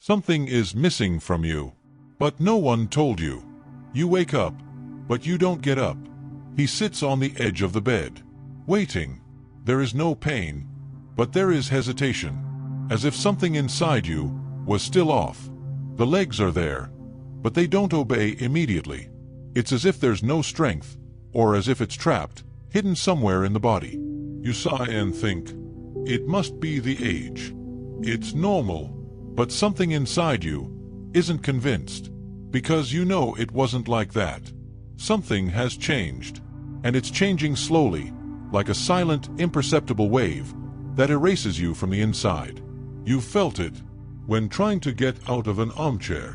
Something is missing from you, but no one told you. You wake up, but you don't get up. He sits on the edge of the bed, waiting. There is no pain, but there is hesitation, as if something inside you was still off. The legs are there, but they don't obey immediately. It's as if there's no strength, or as if it's trapped, hidden somewhere in the body. You sigh and think, it must be the age. It's normal, but something inside you isn't convinced, because you know it wasn't like that. Something has changed, and it's changing slowly, like a silent, imperceptible wave that erases you from the inside. You felt it when trying to get out of an armchair,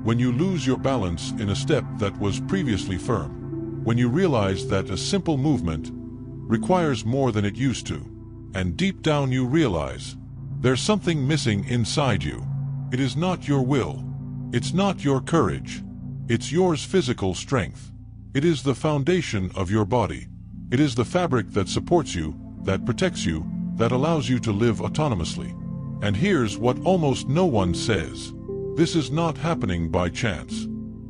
when you lose your balance in a step that was previously firm, when you realize that a simple movement requires more than it used to, and deep down you realize there's something missing inside you. It is not your will. It's not your courage. It's yours physical strength. It is the foundation of your body. It is the fabric that supports you, that protects you, that allows you to live autonomously. And here's what almost no one says. This is not happening by chance.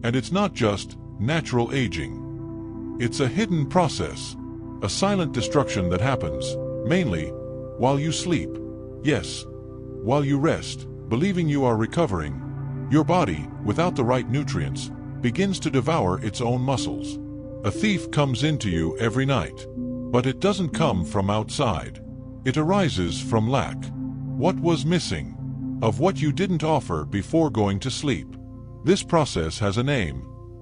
And it's not just natural aging. It's a hidden process, a silent destruction that happens, mainly, while you sleep. Yes, while you rest, believing you are recovering. Your body, without the right nutrients, begins to devour its own muscles. A thief comes into you every night, but it doesn't come from outside. It arises from lack. What was missing? Of what you didn't offer before going to sleep. This process has a name,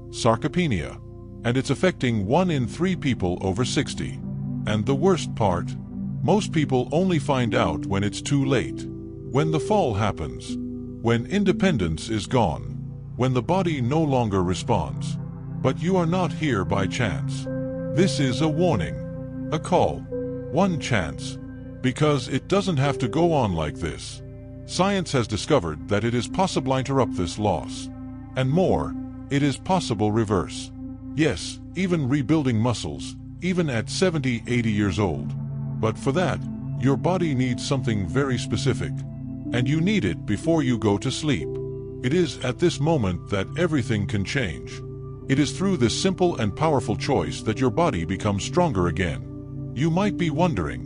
sarcopenia, and it's affecting 1 in 3 people over 60. And the worst part? Most people only find out when it's too late. When the fall happens. When independence is gone. When the body no longer responds. But you are not here by chance. This is a warning. A call. One chance. Because it doesn't have to go on like this. Science has discovered that it is possible to interrupt this loss. And more, it is possible reverse. Yes, even rebuilding muscles, even at 70, 80 years old. But for that, your body needs something very specific. And you need it before you go to sleep. It is at this moment that everything can change. It is through this simple and powerful choice that your body becomes stronger again. You might be wondering,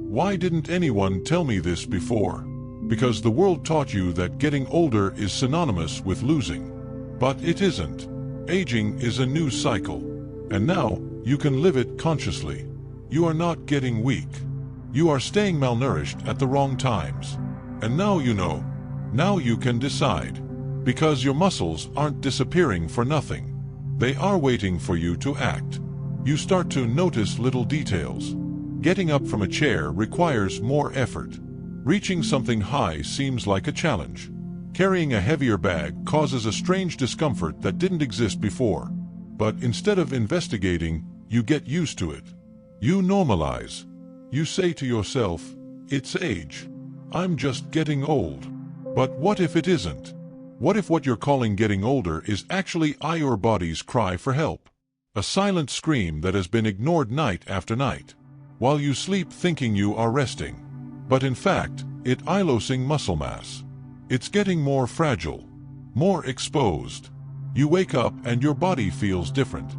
why didn't anyone tell me this before? Because the world taught you that getting older is synonymous with losing. But it isn't. Aging is a new cycle. And now, you can live it consciously. You are not getting weak. You are staying malnourished at the wrong times. And now you know. Now you can decide. Because your muscles aren't disappearing for nothing. They are waiting for you to act. You start to notice little details. Getting up from a chair requires more effort. Reaching something high seems like a challenge. Carrying a heavier bag causes a strange discomfort that didn't exist before. But instead of investigating, you get used to it. You normalize. You say to yourself, it's age. I'm just getting old. But what if it isn't? What if what you're calling getting older is actually your body's cry for help? A silent scream that has been ignored night after night, while you sleep thinking you are resting. But in fact, it's losing muscle mass. It's getting more fragile, more exposed. You wake up and your body feels different.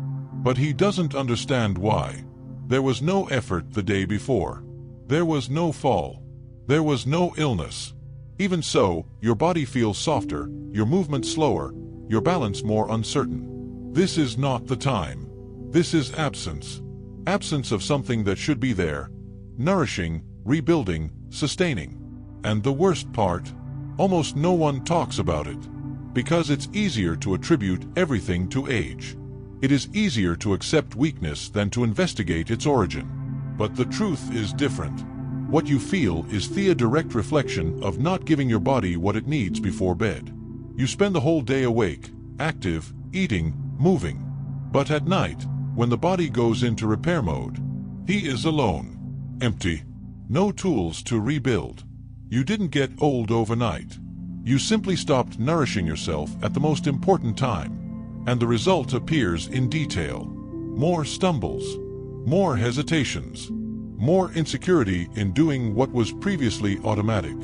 But he doesn't understand why. There was no effort the day before. There was no fall. There was no illness. Even so, your body feels softer, your movement slower, your balance more uncertain. This is not the time. This is absence. Absence of something that should be there, nourishing, rebuilding, sustaining. And the worst part, almost no one talks about it. Because it's easier to attribute everything to age. It is easier to accept weakness than to investigate its origin. But the truth is different. What you feel is the direct reflection of not giving your body what it needs before bed. You spend the whole day awake, active, eating, moving. But at night, when the body goes into repair mode, he is alone, empty. No tools to rebuild. You didn't get old overnight. You simply stopped nourishing yourself at the most important time. And the result appears in detail. More stumbles, more hesitations, more insecurity in doing what was previously automatic.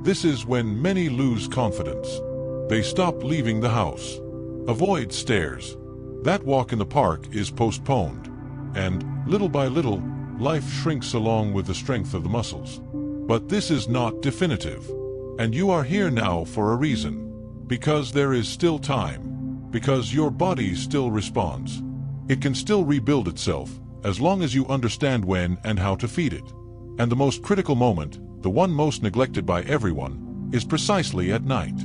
This is when many lose confidence. They stop leaving the house. Avoid stairs. That walk in the park is postponed. And, little by little, life shrinks along with the strength of the muscles. But this is not definitive. And you are here now for a reason. Because there is still time. Because your body still responds. It can still rebuild itself, as long as you understand when and how to feed it. And the most critical moment, the one most neglected by everyone, is precisely at night.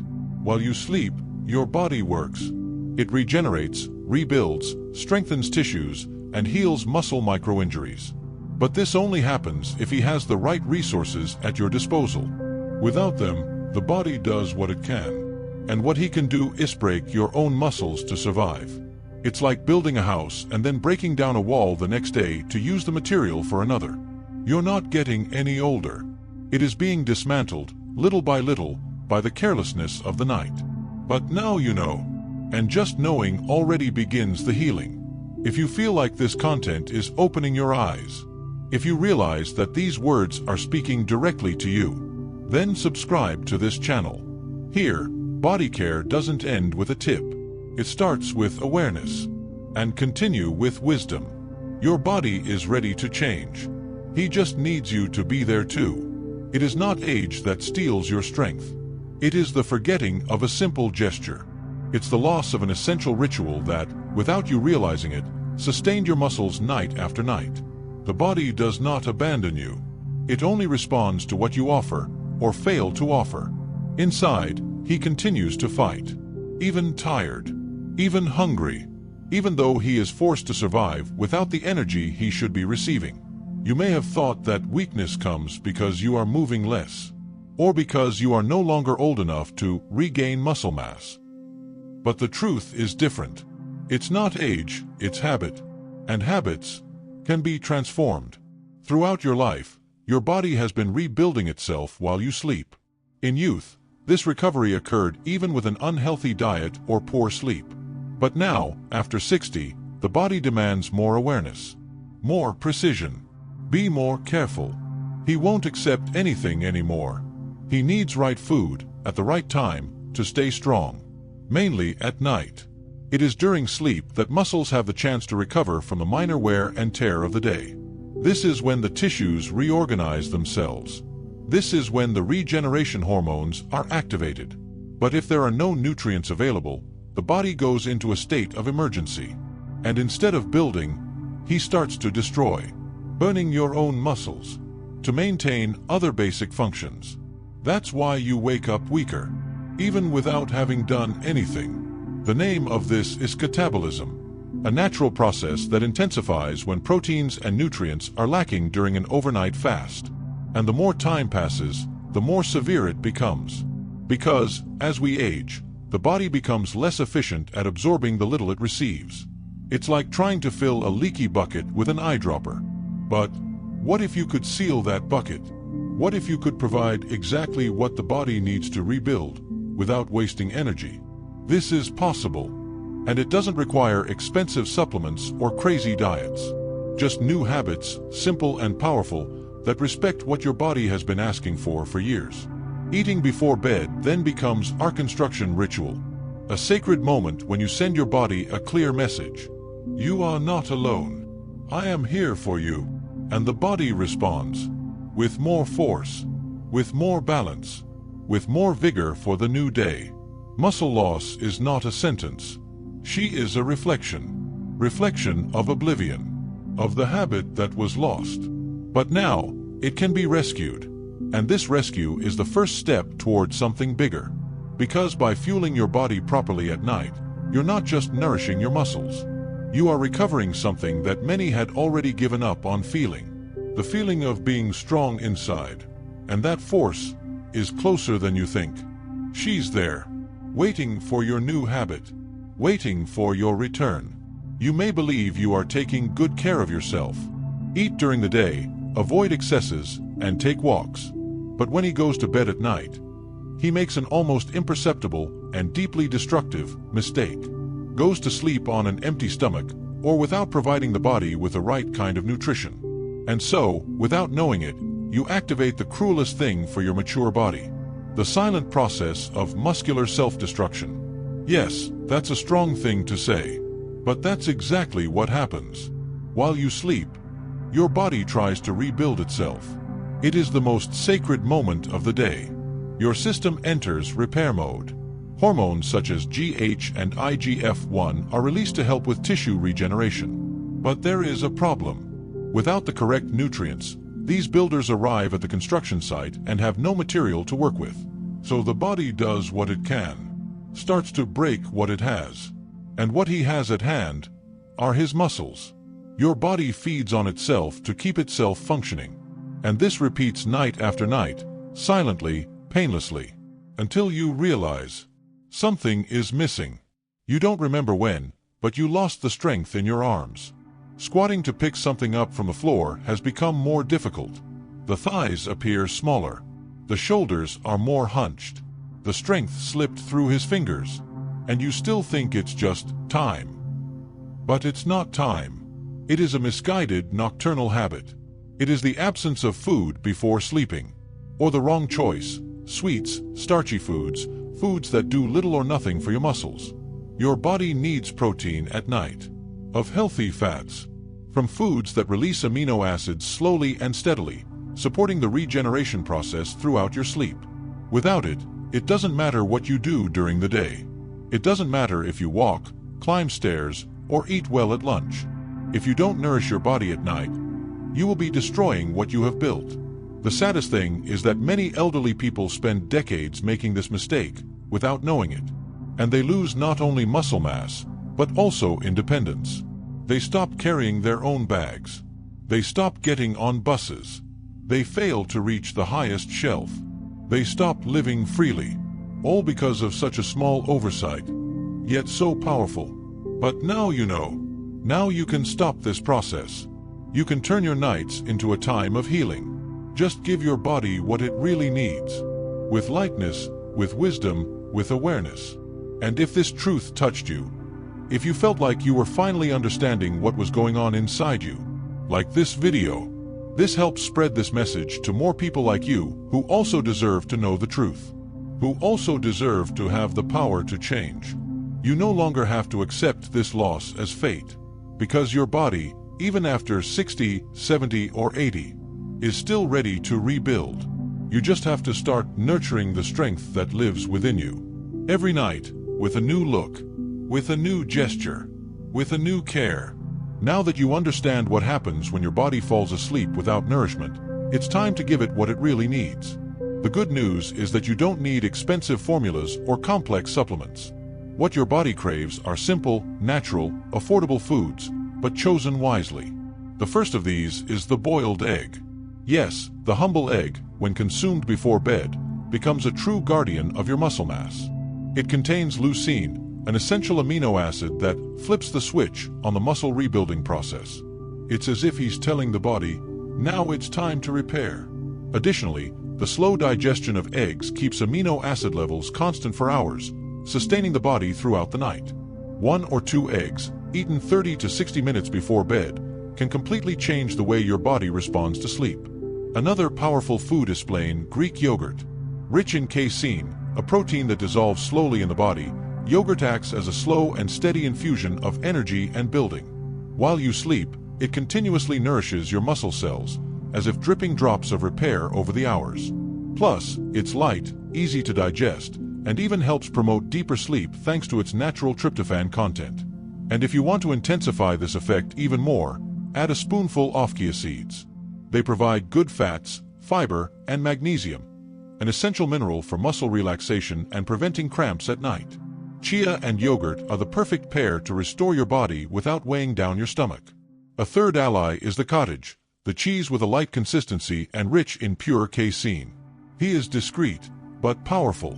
While you sleep, your body works. It regenerates, rebuilds, strengthens tissues, and heals muscle micro-injuries. But this only happens if he has the right resources at your disposal. Without them, the body does what it can. And what he can do is break your own muscles to survive. It's like building a house and then breaking down a wall the next day to use the material for another. You're not getting any older. It is being dismantled, little by little, by the carelessness of the night. But now you know. And just knowing already begins the healing. If you feel like this content is opening your eyes, if you realize that these words are speaking directly to you, then subscribe to this channel. Here, body care doesn't end with a tip. It starts with awareness and continue with wisdom. Your body is ready to change. He just needs you to be there too. It is not age that steals your strength. It is the forgetting of a simple gesture. It's the loss of an essential ritual that, without you realizing it, sustained your muscles night after night. The body does not abandon you. It only responds to what you offer, or fail to offer. Inside, he continues to fight. Even tired. Even hungry. Even though he is forced to survive without the energy he should be receiving. You may have thought that weakness comes because you are moving less. Or because you are no longer old enough to regain muscle mass. But the truth is different. It's not age, it's habit. And habits can be transformed. Throughout your life, your body has been rebuilding itself while you sleep. In youth, this recovery occurred even with an unhealthy diet or poor sleep. But now, after 60, the body demands more awareness. More precision. Be more careful. He won't accept anything anymore. He needs right food, at the right time, to stay strong. Mainly at night. It is during sleep that muscles have the chance to recover from the minor wear and tear of the day. This is when the tissues reorganize themselves. This is when the regeneration hormones are activated. But if there are no nutrients available, the body goes into a state of emergency. And instead of building, he starts to destroy, burning your own muscles, to maintain other basic functions. That's why you wake up weaker, even without having done anything. The name of this is catabolism, a natural process that intensifies when proteins and nutrients are lacking during an overnight fast. And the more time passes, the more severe it becomes. Because, as we age, the body becomes less efficient at absorbing the little it receives. It's like trying to fill a leaky bucket with an eyedropper. But, what if you could seal that bucket? What if you could provide exactly what the body needs to rebuild, without wasting energy? This is possible. And it doesn't require expensive supplements or crazy diets. Just new habits, simple and powerful, that respect what your body has been asking for years. Eating before bed then becomes our construction ritual. A sacred moment when you send your body a clear message. You are not alone. I am here for you. And the body responds. With more force. With more balance. With more vigor for the new day. Muscle loss is not a sentence. She is a reflection. Reflection of oblivion. Of the habit that was lost. But now, it can be rescued. And this rescue is the first step toward something bigger. Because by fueling your body properly at night, you're not just nourishing your muscles. You are recovering something that many had already given up on feeling. The feeling of being strong inside. And that force is closer than you think. She's there. Waiting for your new habit. Waiting for your return. You may believe you are taking good care of yourself. Eat during the day, avoid excesses, and take walks. But when he goes to bed at night, he makes an almost imperceptible and deeply destructive mistake. Goes to sleep on an empty stomach, or without providing the body with the right kind of nutrition. And so, without knowing it, you activate the cruelest thing for your mature body. the silent process of muscular self-destruction. Yes, that's a strong thing to say, but that's exactly what happens. While you sleep, your body tries to rebuild itself. It is the most sacred moment of the day. Your system enters repair mode. Hormones such as GH and IGF-1 are released to help with tissue regeneration. But there is a problem. Without the correct nutrients, these builders arrive at the construction site and have no material to work with. So the body does what it can, starts to break what it has. And what he has at hand are his muscles. Your body feeds on itself to keep itself functioning. And this repeats night after night, silently, painlessly, until you realize something is missing. You don't remember when, but you lost the strength in your arms. Squatting to pick something up from the floor has become more difficult. The thighs appear smaller. The shoulders are more hunched. The strength slipped through his fingers. And you still think it's just time. But it's not time. It is a misguided nocturnal habit. It is the absence of food before sleeping. Or the wrong choice: sweets, starchy foods, foods that do little or nothing for your muscles. Your body needs protein at night. Of healthy fats. From foods that release amino acids slowly and steadily, supporting the regeneration process throughout your sleep. Without it, it doesn't matter what you do during the day. It doesn't matter if you walk, climb stairs, or eat well at lunch. If you don't nourish your body at night, you will be destroying what you have built. The saddest thing is that many elderly people spend decades making this mistake without knowing it. And they lose not only muscle mass, but also independence. They stop carrying their own bags. They stop getting on buses. They fail to reach the highest shelf. They stop living freely. All because of such a small oversight, yet so powerful. But now you know. Now you can stop this process. You can turn your nights into a time of healing. Just give your body what it really needs. With lightness, with wisdom, with awareness. And if this truth touched you, if you felt like you were finally understanding what was going on inside you, like this video, this helps spread this message to more people like you who also deserve to know the truth, who also deserve to have the power to change. You no longer have to accept this loss as fate, because your body, even after 60, 70, or 80, is still ready to rebuild. You just have to start nurturing the strength that lives within you. Every night, with a new look, with a new gesture, with a new care. Now that you understand what happens when your body falls asleep without nourishment, it's time to give it what it really needs. The good news is that you don't need expensive formulas or complex supplements. What your body craves are simple, natural, affordable foods, but chosen wisely. The first of these is the boiled egg. Yes, the humble egg, when consumed before bed, becomes a true guardian of your muscle mass. It contains leucine, an essential amino acid that flips the switch on the muscle rebuilding process. It's as if he's telling the body, now it's time to repair. Additionally, the slow digestion of eggs keeps amino acid levels constant for hours, sustaining the body throughout the night. 1 or 2 eggs, eaten 30 to 60 minutes before bed, can completely change the way your body responds to sleep. Another powerful food is plain Greek yogurt. Rich in casein, a protein that dissolves slowly in the body, yogurt acts as a slow and steady infusion of energy and building. While you sleep, it continuously nourishes your muscle cells, as if dripping drops of repair over the hours. Plus, it's light, easy to digest, and even helps promote deeper sleep thanks to its natural tryptophan content. And if you want to intensify this effect even more, add a spoonful of chia seeds. They provide good fats, fiber, and magnesium, an essential mineral for muscle relaxation and preventing cramps at night. Chia and yogurt are the perfect pair to restore your body without weighing down your stomach. A third ally is the cottage, the cheese with a light consistency and rich in pure casein. He is discreet, but powerful.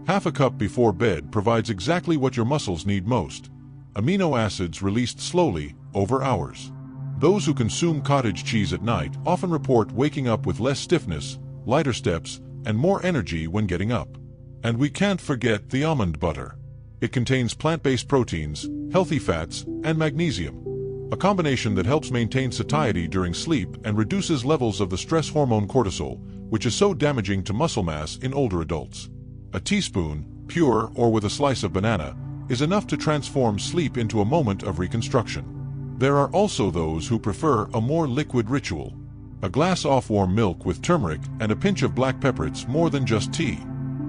Half a cup before bed provides exactly what your muscles need most: amino acids released slowly over hours. Those who consume cottage cheese at night often report waking up with less stiffness, lighter steps, and more energy when getting up. And we can't forget the almond butter. It contains plant-based proteins, healthy fats, and magnesium, a combination that helps maintain satiety during sleep and reduces levels of the stress hormone cortisol, which is so damaging to muscle mass in older adults. A teaspoon, pure or with a slice of banana, is enough to transform sleep into a moment of reconstruction. There are also those who prefer a more liquid ritual. A glass of warm milk with turmeric and a pinch of black pepper. It's more than just tea.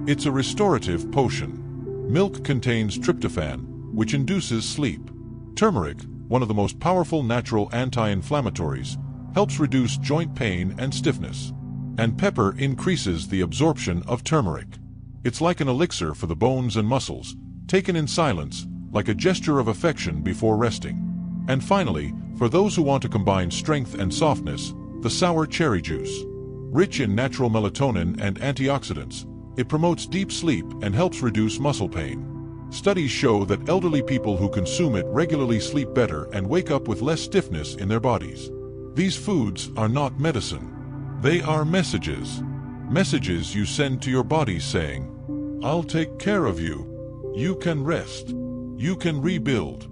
It's a restorative potion. Milk contains tryptophan, which induces sleep. Turmeric, one of the most powerful natural anti-inflammatories, helps reduce joint pain and stiffness. And pepper increases the absorption of turmeric. It's like an elixir for the bones and muscles, taken in silence, like a gesture of affection before resting. And finally, for those who want to combine strength and softness, the sour cherry juice. Rich in natural melatonin and antioxidants, it promotes deep sleep and helps reduce muscle pain. Studies show that elderly people who consume it regularly sleep better and wake up with less stiffness in their bodies. These foods are not medicine. They are messages. Messages you send to your body saying, "I'll take care of you. You can rest. You can rebuild.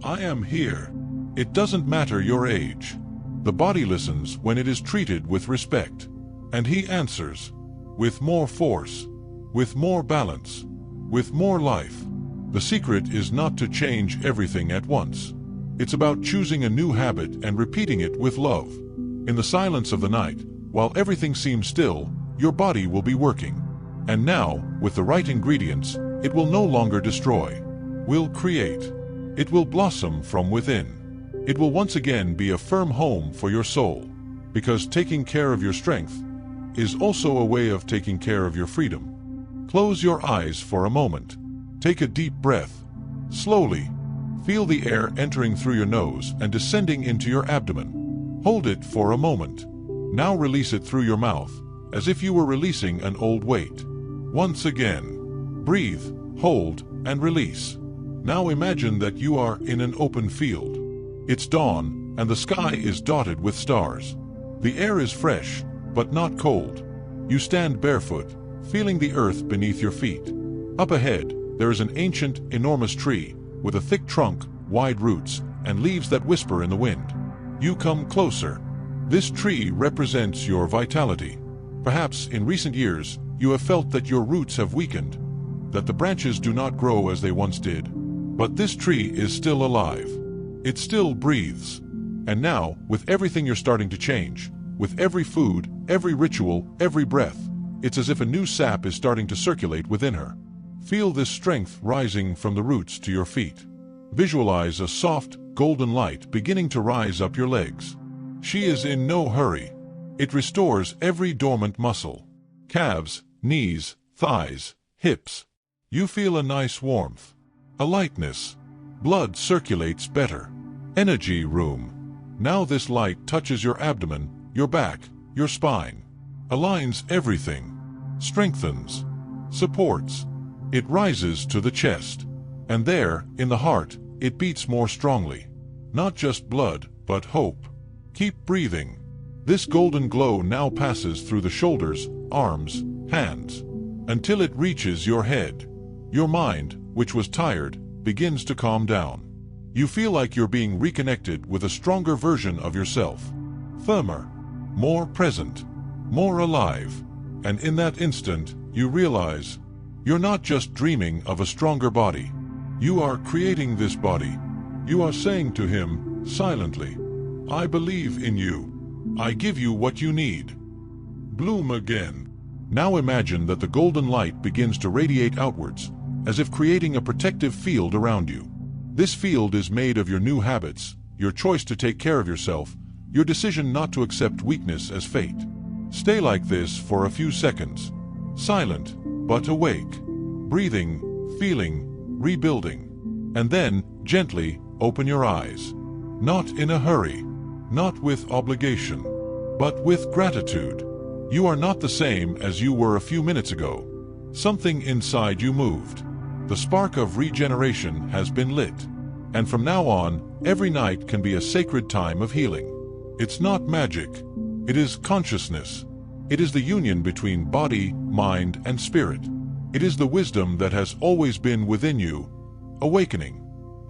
I am here." It doesn't matter your age. The body listens when it is treated with respect. And he answers with more force, with more balance, with more life. The secret is not to change everything at once. It's about choosing a new habit and repeating it with love. In the silence of the night, while everything seems still, your body will be working. And now, with the right ingredients, it will no longer destroy. Will create. It will blossom from within. It will once again be a firm home for your soul. Because taking care of your strength is also a way of taking care of your freedom. Close your eyes for a moment. Take a deep breath. Slowly. Feel the air entering through your nose and descending into your abdomen. Hold it for a moment. Now release it through your mouth, as if you were releasing an old weight. Once again. Breathe, hold, and release. Now imagine that you are in an open field. It's dawn, and the sky is dotted with stars. The air is fresh, but not cold. You stand barefoot, feeling the earth beneath your feet. Up ahead, there is an ancient, enormous tree, with a thick trunk, wide roots, and leaves that whisper in the wind. You come closer. This tree represents your vitality. Perhaps in recent years, you have felt that your roots have weakened, that the branches do not grow as they once did. But this tree is still alive. It still breathes. And now, with everything you're starting to change, with every food, every ritual, every breath, it's as if a new sap is starting to circulate within her. Feel this strength rising from the roots to your feet. Visualize a soft, golden light beginning to rise up your legs. She is in no hurry. It restores every dormant muscle. Calves, knees, thighs, hips. You feel a nice warmth. A lightness. Blood circulates better. Energy room. Now this light touches your abdomen, your back, your spine. Aligns everything. Strengthens. Supports. It rises to the chest. And there, in the heart, it beats more strongly. Not just blood, but hope. Keep breathing. This golden glow now passes through the shoulders, arms, hands, until it reaches your head. Your mind, which was tired, begins to calm down. You feel like you're being reconnected with a stronger version of yourself. Firmer, more present, more alive. And in that instant, you realize you're not just dreaming of a stronger body. You are creating this body. You are saying to him, silently, "I believe in you. I give you what you need. Bloom again." Now imagine that the golden light begins to radiate outwards, as if creating a protective field around you. This field is made of your new habits, your choice to take care of yourself, your decision not to accept weakness as fate. Stay like this for a few seconds, silent but awake, breathing, feeling, rebuilding. And then, gently, open your eyes. Not in a hurry, not with obligation, but with gratitude. You are not the same as you were a few minutes ago. Something inside you moved. The spark of regeneration has been lit. And from now on, every night can be a sacred time of healing. It's not magic. It is consciousness. It is the union between body, mind, and spirit. It is the wisdom that has always been within you, awakening.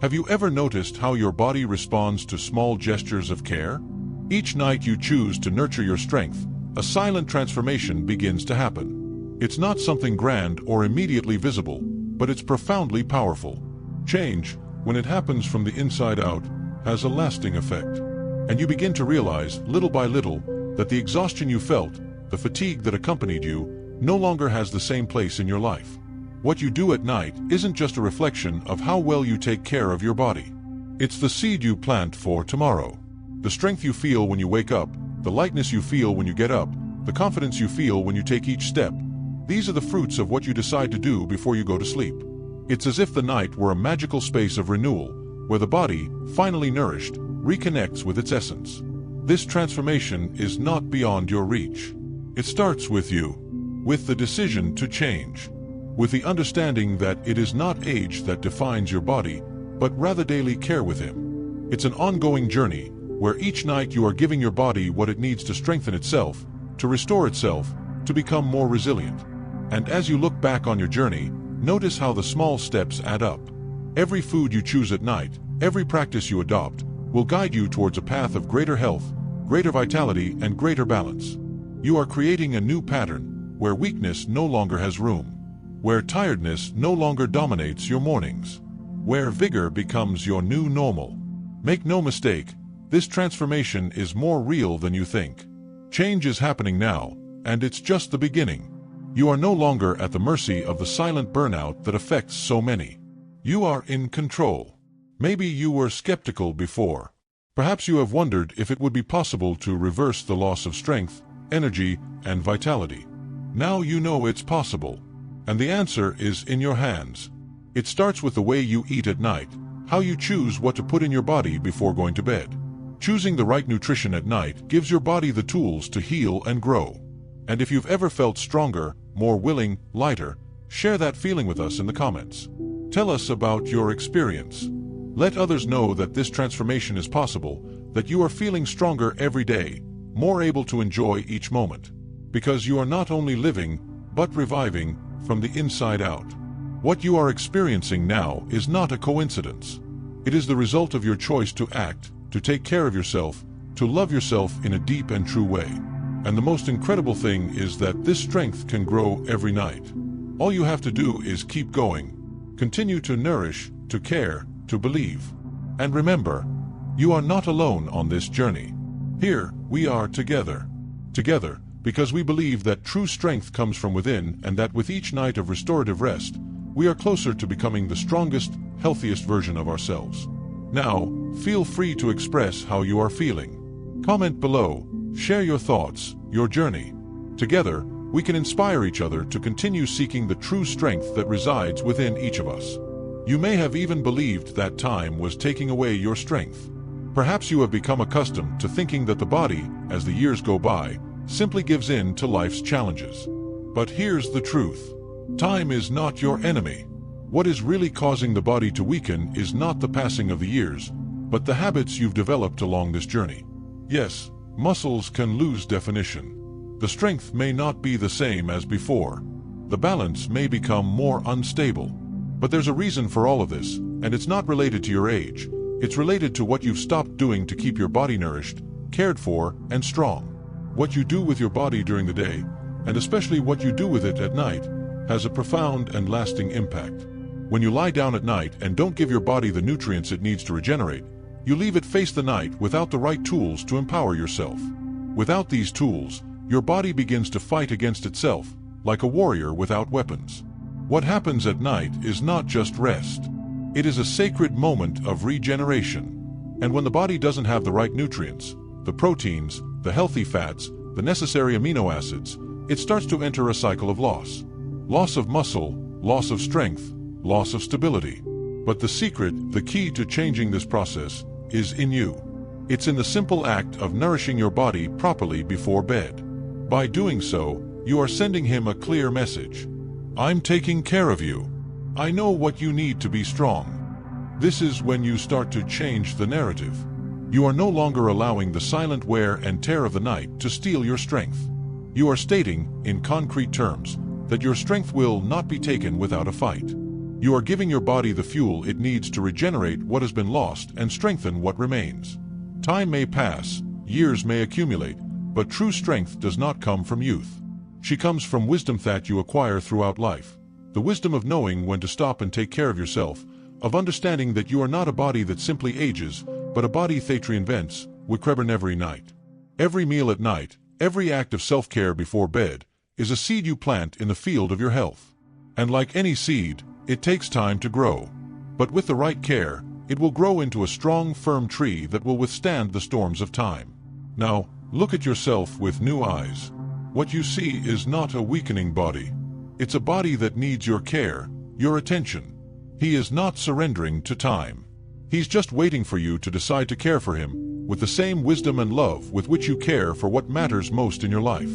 Have you ever noticed how your body responds to small gestures of care? Each night you choose to nurture your strength, a silent transformation begins to happen. It's not something grand or immediately visible, but it's profoundly powerful. Change, when it happens from the inside out, has a lasting effect. And you begin to realize, little by little, that the exhaustion you felt, the fatigue that accompanied you, no longer has the same place in your life. What you do at night isn't just a reflection of how well you take care of your body. It's the seed you plant for tomorrow. The strength you feel when you wake up, the lightness you feel when you get up, the confidence you feel when you take each step. These are the fruits of what you decide to do before you go to sleep. It's as if the night were a magical space of renewal, where the body, finally nourished, reconnects with its essence. This transformation is not beyond your reach. It starts with you, with the decision to change, with the understanding that it is not age that defines your body, but rather daily care with him. It's an ongoing journey, where each night you are giving your body what it needs to strengthen itself, to restore itself, to become more resilient. And as you look back on your journey, notice how the small steps add up. Every food you choose at night, every practice you adopt, will guide you towards a path of greater health, greater vitality, and greater balance. You are creating a new pattern, where weakness no longer has room, where tiredness no longer dominates your mornings, where vigor becomes your new normal. Make no mistake, this transformation is more real than you think. Change is happening now, and it's just the beginning. You are no longer at the mercy of the silent burnout that affects so many. You are in control. Maybe you were skeptical before. Perhaps you have wondered if it would be possible to reverse the loss of strength, energy, and vitality. Now you know it's possible. And the answer is in your hands. It starts with the way you eat at night, how you choose what to put in your body before going to bed. Choosing the right nutrition at night gives your body the tools to heal and grow. And if you've ever felt stronger, more willing, lighter, share that feeling with us in the comments. Tell us about your experience. Let others know that this transformation is possible, that you are feeling stronger every day, more able to enjoy each moment. Because you are not only living, but reviving from the inside out. What you are experiencing now is not a coincidence. It is the result of your choice to act, to take care of yourself, to love yourself in a deep and true way. And the most incredible thing is that this strength can grow every night. All you have to do is keep going. Continue to nourish, to care, to believe. And remember, you are not alone on this journey. Here, we are together. Together, because we believe that true strength comes from within, and that with each night of restorative rest, we are closer to becoming the strongest, healthiest version of ourselves. Now, feel free to express how you are feeling. Comment below, share your thoughts, your journey. Together, we can inspire each other to continue seeking the true strength that resides within each of us. You may have even believed that time was taking away your strength. Perhaps you have become accustomed to thinking that the body, as the years go by, simply gives in to life's challenges. But here's the truth. Time is not your enemy. What is really causing the body to weaken is not the passing of the years, but the habits you've developed along this journey. Yes, muscles can lose definition. The strength may not be the same as before. The balance may become more unstable. But there's a reason for all of this, and it's not related to your age. It's related to what you've stopped doing to keep your body nourished, cared for, and strong. What you do with your body during the day, and especially what you do with it at night, has a profound and lasting impact. When you lie down at night and don't give your body the nutrients it needs to regenerate, you leave it face the night without the right tools to empower yourself. Without these tools, your body begins to fight against itself, like a warrior without weapons. What happens at night is not just rest. It is a sacred moment of regeneration. And when the body doesn't have the right nutrients, the proteins, the healthy fats, the necessary amino acids, it starts to enter a cycle of loss. Loss of muscle, loss of strength, loss of stability. But the secret, the key to changing this process, is in you. It's in the simple act of nourishing your body properly before bed. By doing so, you are sending him a clear message. I'm taking care of you. I know what you need to be strong. This is when you start to change the narrative. You are no longer allowing the silent wear and tear of the night to steal your strength. You are stating, in concrete terms, that your strength will not be taken without a fight. You are giving your body the fuel it needs to regenerate what has been lost and strengthen what remains. Time may pass, years may accumulate, But true strength does not come from youth. She comes from wisdom that you acquire throughout life. The wisdom of knowing when to stop and take care of yourself, of understanding that you are not a body that simply ages, but a body that reinvents, with every night. Every meal at night, every act of self-care before bed, is a seed you plant in the field of your health. And like any seed, it takes time to grow. But with the right care, it will grow into a strong, firm tree that will withstand the storms of time. Now, look at yourself with new eyes. What you see is not a weakening body. It's a body that needs your care, your attention. He is not surrendering to time. He's just waiting for you to decide to care for him, with the same wisdom and love with which you care for what matters most in your life.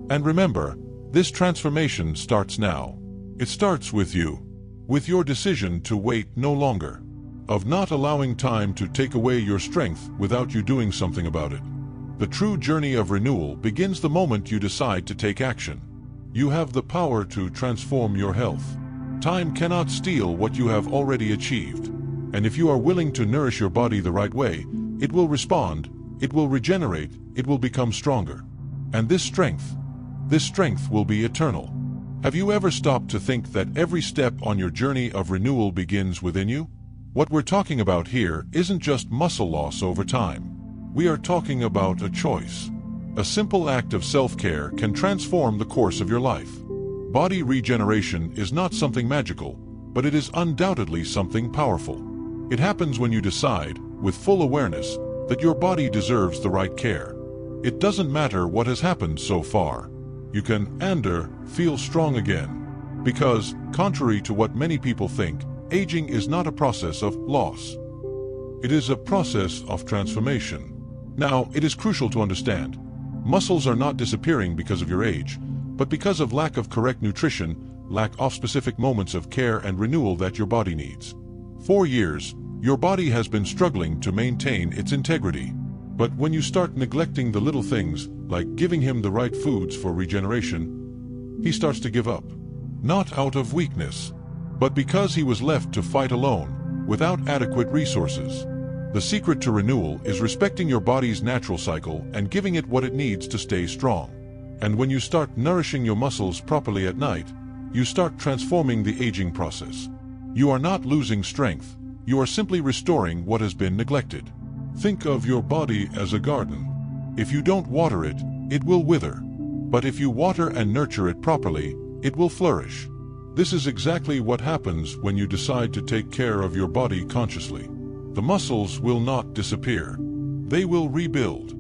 And remember, this transformation starts now. It starts with you. With your decision to wait no longer. Of not allowing time to take away your strength without you doing something about it. The true journey of renewal begins the moment you decide to take action. You have the power to transform your health. Time cannot steal what you have already achieved. And if you are willing to nourish your body the right way, it will respond, it will regenerate, it will become stronger. And this strength will be eternal. Have you ever stopped to think that every step on your journey of renewal begins within you? What we're talking about here isn't just muscle loss over time. We are talking about a choice. A simple act of self-care can transform the course of your life. Body regeneration is not something magical, but it is undoubtedly something powerful. It happens when you decide, with full awareness, that your body deserves the right care. It doesn't matter what has happened so far. You can feel strong again. Because, contrary to what many people think, aging is not a process of loss. It is a process of transformation. Now, it is crucial to understand. Muscles are not disappearing because of your age, but because of lack of correct nutrition, lack of specific moments of care and renewal that your body needs. For years, your body has been struggling to maintain its integrity. But when you start neglecting the little things, like giving him the right foods for regeneration, he starts to give up. Not out of weakness, but because he was left to fight alone, without adequate resources. The secret to renewal is respecting your body's natural cycle and giving it what it needs to stay strong. And when you start nourishing your muscles properly at night, you start transforming the aging process. You are not losing strength, you are simply restoring what has been neglected. Think of your body as a garden. If you don't water it, it will wither. But if you water and nurture it properly, it will flourish. This is exactly what happens when you decide to take care of your body consciously. The muscles will not disappear. They will rebuild.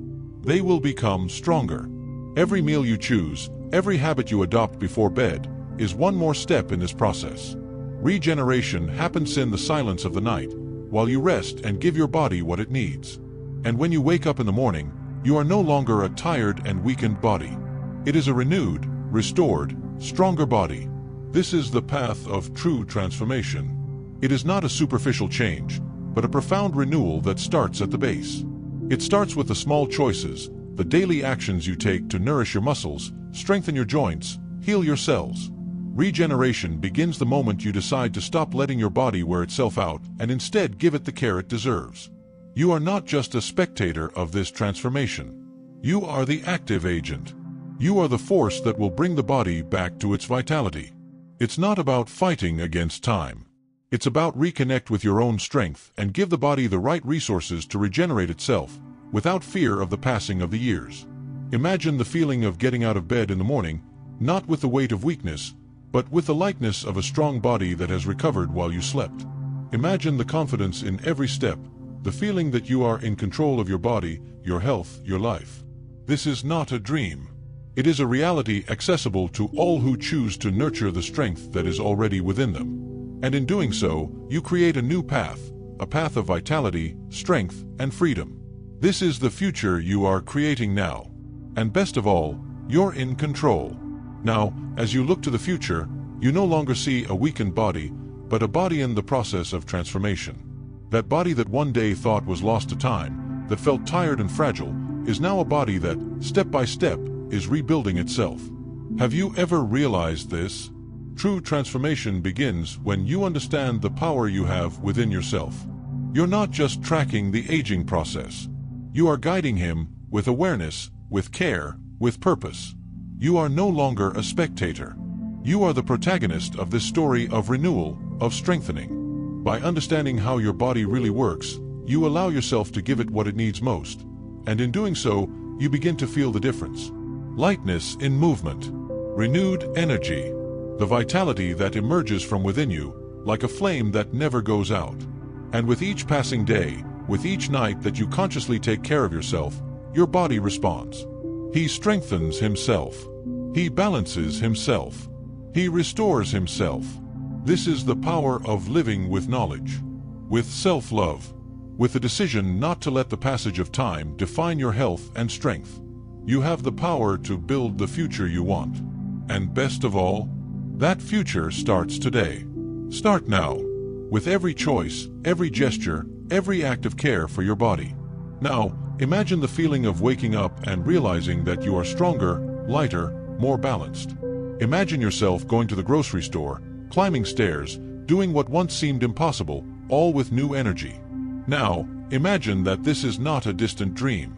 They will become stronger. Every meal you choose, every habit you adopt before bed, is one more step in this process. Regeneration happens in the silence of the night, while you rest and give your body what it needs. And when you wake up in the morning, you are no longer a tired and weakened body. It is a renewed, restored, stronger body. This is the path of true transformation. It is not a superficial change, but a profound renewal that starts at the base. It starts with the small choices, the daily actions you take to nourish your muscles, strengthen your joints, heal your cells. Regeneration begins the moment you decide to stop letting your body wear itself out and instead give it the care it deserves. You are not just a spectator of this transformation. You are the active agent. You are the force that will bring the body back to its vitality. It's not about fighting against time. It's about reconnect with your own strength and give the body the right resources to regenerate itself, without fear of the passing of the years. Imagine the feeling of getting out of bed in the morning, not with the weight of weakness, but with the lightness of a strong body that has recovered while you slept. Imagine the confidence in every step, the feeling that you are in control of your body, your health, your life. This is not a dream. It is a reality accessible to all who choose to nurture the strength that is already within them. And in doing so, you create a new path, a path of vitality, strength, and freedom. This is the future you are creating now. And best of all, you're in control. Now, as you look to the future, you no longer see a weakened body, but a body in the process of transformation. That body that one day thought was lost to time, that felt tired and fragile, is now a body that, step by step, is rebuilding itself. Have you ever realized this? True transformation begins when you understand the power you have within yourself. You're not just tracking the aging process. You are guiding him with awareness, with care, with purpose. You are no longer a spectator. You are the protagonist of this story of renewal, of strengthening. By understanding how your body really works, you allow yourself to give it what it needs most. And in doing so, you begin to feel the difference. Lightness in movement, renewed energy, the vitality that emerges from within you, like a flame that never goes out. And with each passing day, with each night that you consciously take care of yourself, your body responds. He strengthens himself. He balances himself. He restores himself. This is the power of living with knowledge, with self-love, with the decision not to let the passage of time define your health and strength. You have the power to build the future you want. And best of all, that future starts today. Start now, with every choice, every gesture, every act of care for your body. Now, imagine the feeling of waking up and realizing that you are stronger, lighter, more balanced. Imagine yourself going to the grocery store, climbing stairs, doing what once seemed impossible, all with new energy. Now, imagine that this is not a distant dream.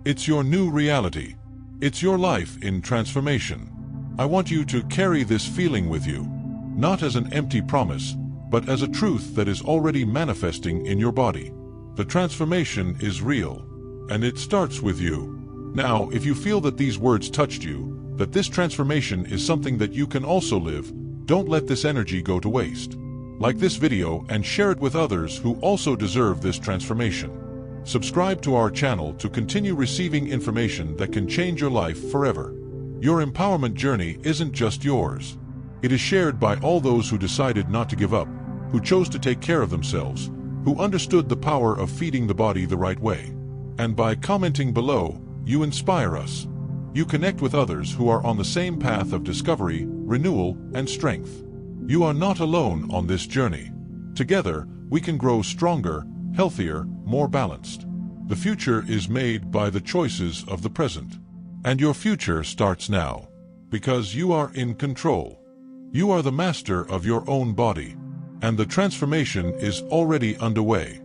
It's your new reality. It's your life in transformation. I want you to carry this feeling with you, not as an empty promise, but as a truth that is already manifesting in your body. The transformation is real, and it starts with you. Now, if you feel that these words touched you, that this transformation is something that you can also live, don't let this energy go to waste. Like this video and share it with others who also deserve this transformation. Subscribe to our channel to continue receiving information that can change your life forever. Your empowerment journey isn't just yours. It is shared by all those who decided not to give up, who chose to take care of themselves, who understood the power of feeding the body the right way. And by commenting below, you inspire us. You connect with others who are on the same path of discovery, renewal, and strength. You are not alone on this journey. Together, we can grow stronger, healthier, more balanced. The future is made by the choices of the present. And your future starts now, because you are in control. You are the master of your own body, and the transformation is already underway.